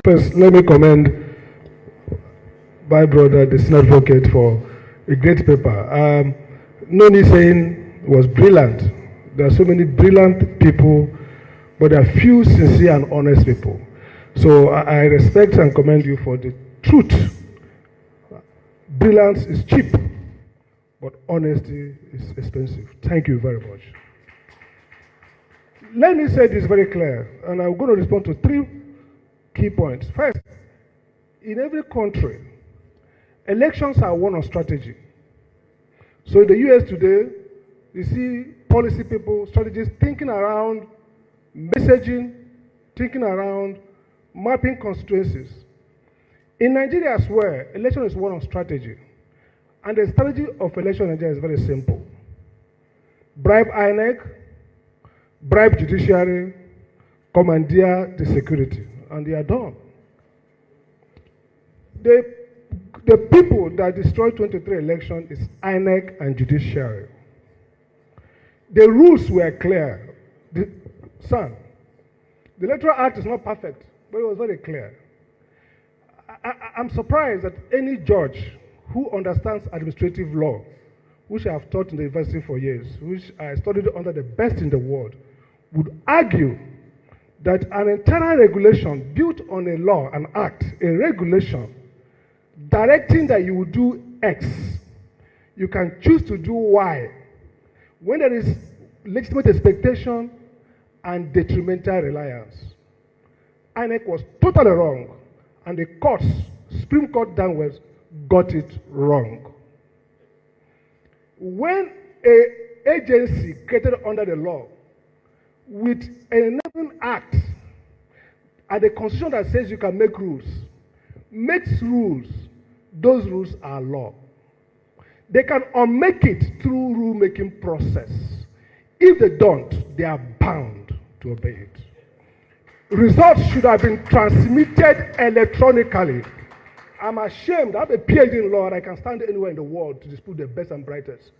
First, let me commend my brother, the senior advocate, for a great paper. Noni saying was brilliant. There are so many brilliant people, but there are few sincere and honest people. So I respect and commend you for the truth. Brilliance is cheap, but honesty is expensive. Thank you very much. Let me say this very clear, and I'm going to respond to 3 key points. First, in every country, elections are one of strategy. So in the US today, you see policy people, strategists thinking around messaging, thinking around mapping constituencies. In Nigeria as well, election is one of strategy. And the strategy of election in Nigeria is very simple. Bribe INEC, bribe judiciary, commandeer the security, and they are done. The people that destroyed 23 election is INEC and judiciary. The rules were clear. The Electoral Act is not perfect, but it was very clear. I'm surprised that any judge who understands administrative law, which I have taught in the university for years, which I studied under the best in the world, would argue that an entire regulation built on a law, an act, a regulation, directing that you will do X, you can choose to do Y, when there is legitimate expectation and detrimental reliance. INEC was totally wrong, and the courts, Supreme Court downwards, got it wrong. When an agency created under the law with an enabling act and a constitution that says you can make rules, makes rules, those rules are law. They can unmake it through rule-making process. If they don't, they are bound to obey it. Results should have been transmitted electronically. I'm ashamed. I have a PhD in law and I can stand anywhere in the world to dispute the best and brightest.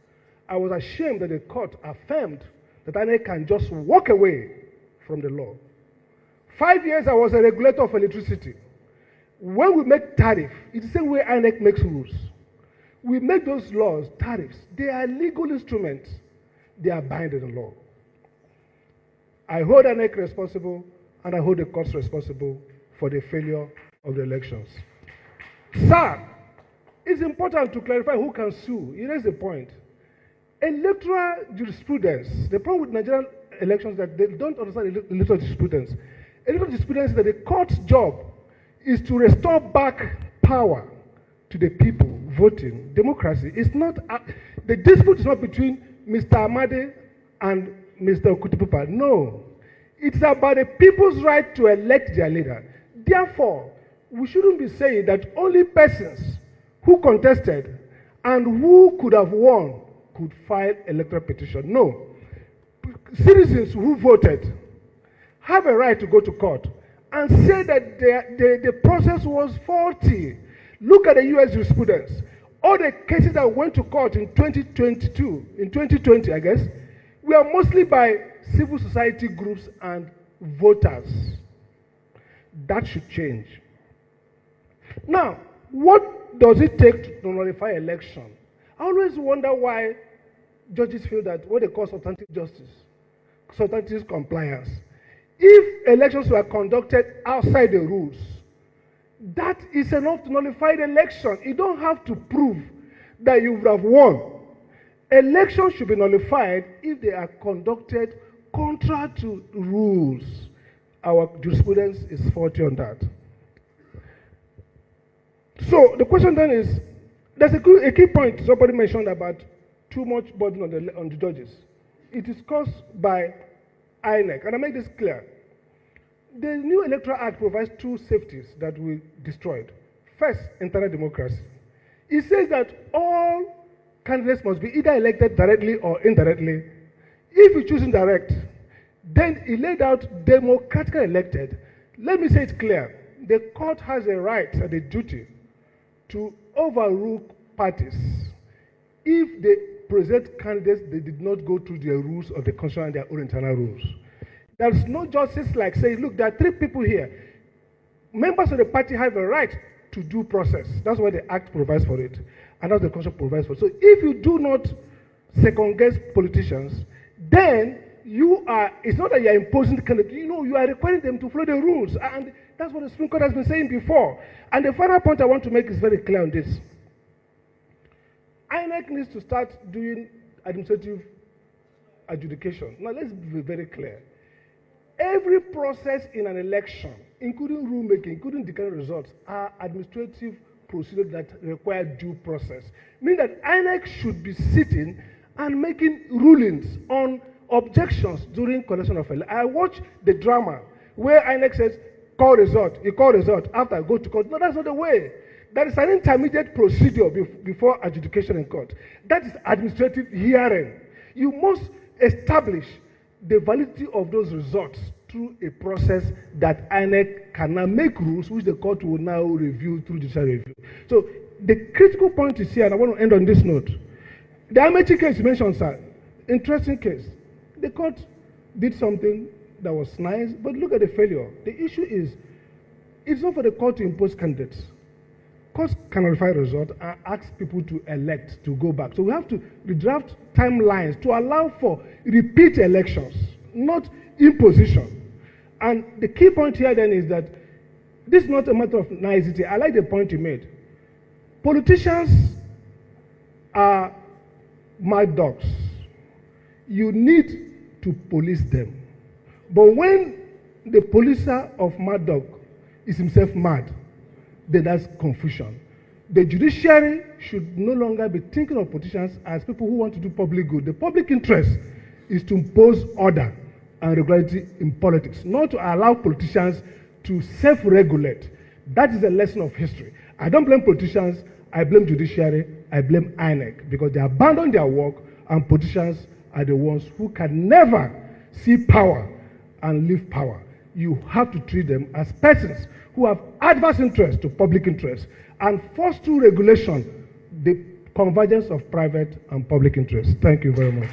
I was ashamed that the court affirmed that INEC can just walk away from the law. 5 years I was a regulator of electricity. When we make tariff, it's the same way INEC makes rules. We make those laws, tariffs. They are legal instruments. They are binding in law. I hold INEC responsible, and I hold the courts responsible for the failure of the elections. Sir, it's important to clarify who can sue. Here is the point. Electoral jurisprudence, the problem with Nigerian elections is that they don't understand electoral jurisprudence. Electoral jurisprudence is that the court's job is to restore back power to the people voting. Democracy is not, the dispute is not between Mr. Amade and Mr. Okutipupa. No. It's about the people's right to elect their leader. Therefore, we shouldn't be saying that only persons who contested and who could have won could file electoral petition. No. Citizens who voted have a right to go to court and say that the process was faulty. Look at the US jurisprudence. All the cases that went to court in 2020, I guess, were mostly by civil society groups and voters. That should change. Now, what does it take to nullify election? I always wonder why judges feel that what they call substantive justice, substantive compliance. If elections were conducted outside the rules, that is enough to nullify the election. You don't have to prove that you would have won. Elections should be nullified if they are conducted contrary to rules. Our jurisprudence is faulty on that. So the question then is, there's a key point somebody mentioned about too much burden on the judges. It is caused by INEC, and I make this clear. The new Electoral Act provides 2 safeties that we destroyed. First, internal democracy. It says that all candidates must be either elected directly or indirectly. If you choose indirect, then it laid out democratically elected. Let me say it clear. The court has a right and a duty to overrule parties if they present candidates that did not go through the rules of the constitution and their own internal rules. There's no justice like saying, look, there are 3 people here. members of the party have a right to due process. That's why the Act provides for it, and that's the Constitution provides for it. So if you do not second-guess politicians, then it's not that you are imposing the candidate, you are requiring them to follow the rules. And that's what the Supreme Court has been saying before. And the final point I want to make is very clear on this. INEC needs to start doing administrative adjudication. Now, let's be very clear. Every process in an election, including rulemaking, including declaring results, are administrative procedures that require due process. Meaning that INEC should be sitting and making rulings on objections during collection of elections. I watch the drama where INEC says, call result, you call result, after I go to court. No, that's not the way. That is an intermediate procedure before adjudication in court. That is administrative hearing. You must establish the validity of those results through a process that INEC can now make rules, which the court will now review through judicial review. So the critical point is here, and I want to end on this note. The Amechi case you mentioned, sir, interesting case. The court did something that was nice, but look at the failure. The issue is, it's not for the court to impose candidates. Courts can verify results and ask people to elect, to go back. So we have to redraft timelines to allow for repeat elections, not imposition. And the key point here then is that this is not a matter of nicety. I like the point you made. Politicians are mad dogs. You need to police them. But when the policer of mad dog is himself mad, then that's confusion. The judiciary should no longer be thinking of politicians as people who want to do public good. The public interest is to impose order and regularity in politics, not to allow politicians to self-regulate. That is a lesson of history. I don't blame politicians, I blame judiciary, I blame INEC, because they abandon their work, and politicians are the ones who can never see power and leave power. You have to treat them as persons who have adverse interest to public interest and force through regulation the convergence of private and public interests. Thank you very much.